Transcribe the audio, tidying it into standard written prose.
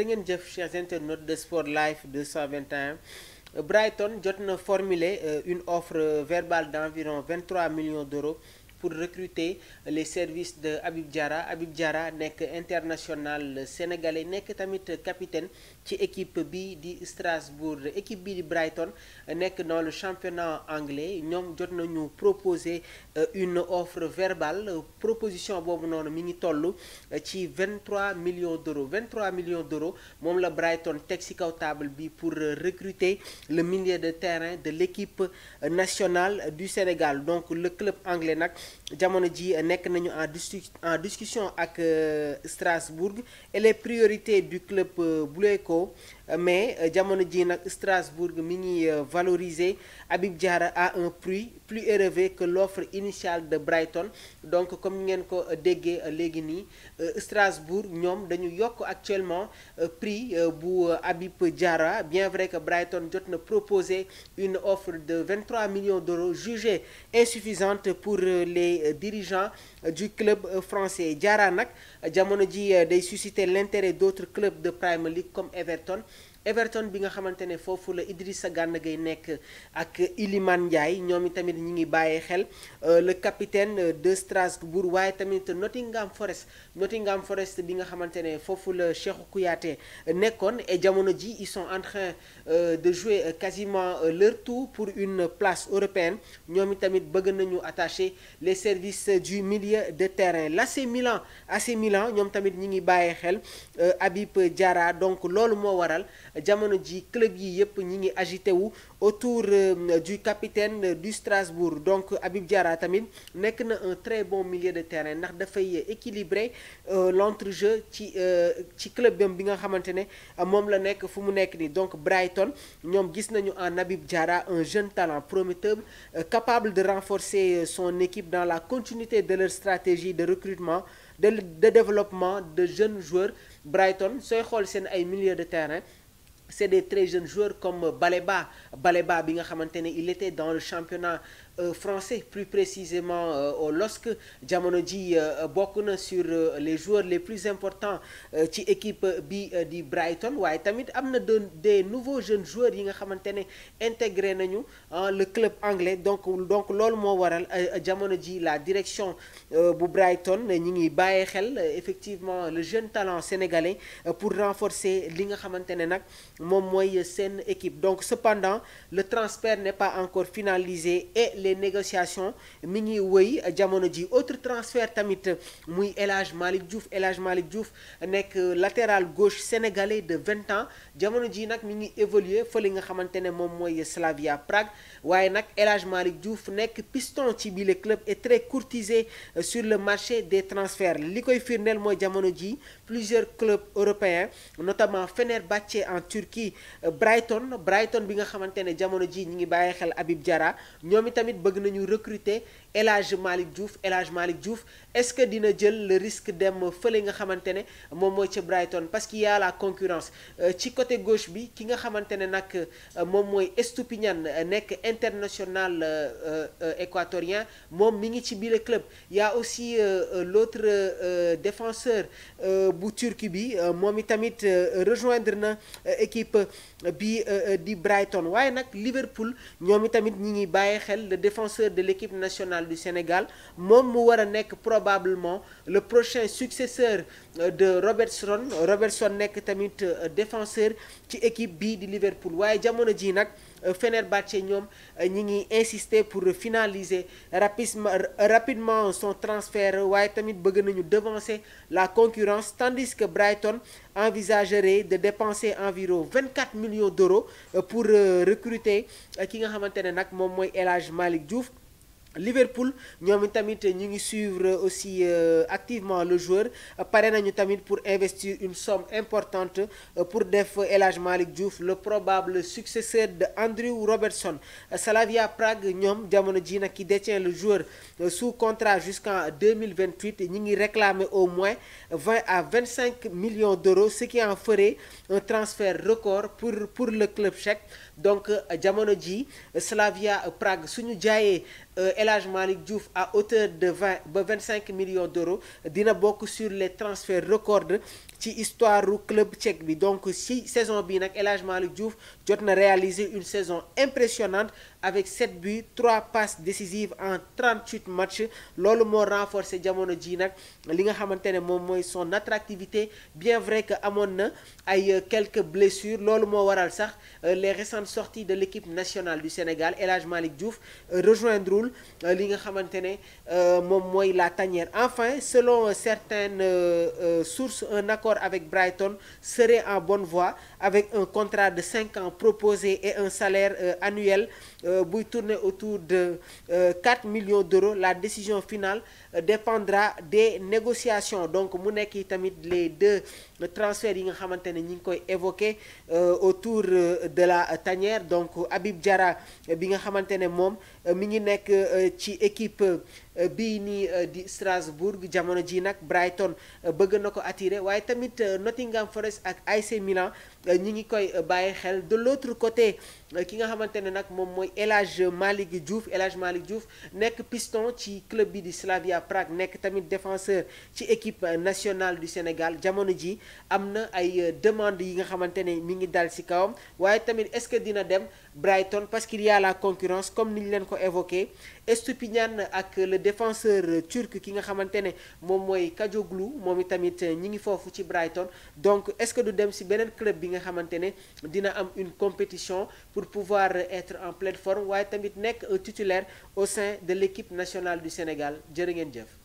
da ngeen jëf chers internautes de Sport Life 221. Brighton jot na formuler une offre verbale d'environ 23 millions d'euros pour recruter les services de Habib Diarra. Habib Diarra nekk international sénégalais nekk tamit capitaine ci équipe bi di Strasbourg. Équipe bi di Brighton nekk dans le championnat anglais ñoom jot nañu proposer une offre verbale. Proposition boobu noonu mi ngi toll ci 23 millions d'euros 23 millions d'euros moom la Brighton teg ci kaw table bi pour recruter le milieu de terrain de l'équipe nationale du Sénégal. Donc le club anglais nag jamono ji nekk nañu en discussion ak Strasbourg et les priorités du club bleu mais jamono ji nag Strasbourg mi ngi valoriser Habib Diarra à un prix plus élevé que l'offre initiale de Brighton. Donc comme ngeen ko déggee léegi nii Strasbourg ñoom dañu yokk actuellement prix bu Habib Diarra, bien vrai que Brighton jot na proposer une offre de 23 millions d'euros jugée insuffisante pour les dirigeants du club français. Diarra nag jamono ji day susciter l'intérêt d'autres clubs de Premier League comme Everton bi nga xamante ne foofu la Idrissa Gana Gueye nekk ak Iliman Ndiaye ñoom itamit ñi ngi bàyyee xel le capitaine de Strasbourg, waaye tamit Nottingham Forest bi nga xamante ne foofu la Cheikhou Kouyaté nekkoon et jamono ji ils sont en train de jouer quasiment leur tout pour une place européenne. ñoom itamit bëgg nañu attacher les services du milieu de terrain. l'AC Milan ñoom tamit ñi ngi bàyyee xel Habib Diarra. Donc loolu moo waral jamono ji club yi yëpp ñi ngi agité wu autour du capitaine du Strasbourg. Donc Habib Diarra tamit nekk na un très bon milieu de terrain ndax dafay équilibrer l'entrejeu ci club bi nga xamante ne moom la nekk fu mu nekk nii. Donc Brighton ñoom gis nañu en Habib Diarra un jeune talent prometteur capable de renforcer son équipe dans la continuité de leur stratégie de recrutement de développement de jeunes joueurs. Brighton sooy xool seen ay milieux de terrain, c'est des très jeunes joueurs comme Baleba bi nga xamante ne il était dans le championnat français, plus précisément au LOSC. jamono ji bokk na sur les joueurs les plus importants ci équipe bi di Brighton. waaye tamit am na des nouveaux jeunes joueurs yi nga xamante ne intégré nañu le club anglais. Donc loolu moo waral jamono ji la direction bu Brighton ñi ngi bàyyee xel effectivement le jeune talent sénégalais pour renforcer li nga xamante ne nag moom mooy seen équipe. Donc cependant le transfert n'est pas encore finalisé et les négociations mi ngi wëy jamono ji. Autre transfert tamit muy El Hadj Malick Diouf nekk latéral gauche sénégalais de 20 ans. jamono ji nag mi ngi évoluer fële nga xamante ne moom mooy Slavia Prague. waaye nag El Hadj Malick Diouf nekk piston ci bile club est très courtisé sur le marché des transferts. li koy firndeel mooy jamono ji plusieurs clubs européens notamment Fenerbahçe en Turquie, Brighton bi nga xamante ne jamono ji ñi ngi bàyyi xel Habib Diarra, ñoom itamit bëgg nañu recruter El Hadj Malick Diouf. Est-ce que dina jël le risque dem fële nga xamante ne moom mooy ca Brighton parce qu'il y a la concurrence ci côté gauche bi ki nga xamante ne nag moom mooy Estupiñán nekk international équatorien, moom mi ngi ci biir club. Il y a aussi l'autre défenseur bu Turquie bi moom itamit rejoindre na équipe bi di Brighton. waaye nag Liverpool ñoom itamit ñi ngi bàyyi xel le défenseur de l'équipe nationale du Sénégal, moom mu war a nekk probablement le prochain successeur de Robertson nekk tamit défenseur ci équipe bii di Liverpool. waaye jamono ji nag Fenerbahçe ñoom ñi ngi insister pour finaliser rapidement son transfert, waaye tamit bëgg nañu devancer la concurrence, tandis que Brighton envisagerait de dépenser environ 24 millions d'euros pour recruter ki nga xamante ne nag moom mooy El Hadj Malick Diouf. Liverpool ñoom tamit ñu ngi suivre aussi activement le joueur, pare nañu tamit pour investir une somme importante pour def El Hadj Malick Diouf le probable successeur de Andrew Robertson. Slavia Prague ñoom jamono ji nag qui détient le joueur sous contrat jusqu'en 2028 ñi ngi réclamer au moins 20 à 25 millions d'euros, ce qui en ferait un transfert record pour le club tchèque. Donc jamono ji Slavia Prague suñu jaayee El Hadj Malick Diouf à hauteur de 20 ba 25 millions d'euros dina bokk sur les transferts records ci histoire u club tchèque bi. donc si saison bi nag El Hadj Malick Diouf jot na réaliser une saison impressionnante avec 7 buts 3 passes décisives en 38 matchs. loolu moo renforcer jamono ji nag li nga xamante ne moom mooy son attractivité, bien vrai que amoon na ay quelques blessures. loolu moo waral sax les récentes sorties de l'équipe nationale du Sénégal. El Hadj Malick Diouf rejoindrul li nga xamante ne moom mooy la tanière. Enfin, selon certaines sources, un accord avec Brighton serait en bonne voie avec un contrat de 5 ans proposé et un salaire annuel buy tourner autour de 4 millions d'euros. La décision finale dépendra des négociations. donc mu nekk tamit les deux transferts yi nga xamante ne ñi ngi koy évoquer autour de la tanière. donc Habib Diarra bi nga xamante ne moom mi ngi nekk ci équipe bii nii di Strasbourg jamono ji nag Brighton bëgg na ko attirer, waaye tamit Nottingham Forest ak AC Milan ñi ngi koy bàyyi xel. de l'autre côté ki nga xamante ne nag moom mooy El Hadj Malick Diouf. El Hadj Malick Diouf nekk piston ci club bi di Slavia Prague, nekk tamit défenseur ci équipe nationale du Sénégal. jamono ji am na ay demandes yi nga xamante ne mi ngi dal ci kawam, waaye tamit est-ce que dina dem Brighton parce qu'il y a la concurrence comme ni ñu leen ko évoqué. Estupiñán ak le défenseur turc ki nga xamante ne moom mooy Kadioglu moom itamit ñi ngi foofu ci Brighton. donc est-ce que du dem ci beneen club bi nga xamante ne dina am une compétition pour pouvoir être en pleine forme, waaye tamit nekk titulaire au sein de l'équipe nationale du Sénégal. jërë ngeen jëf.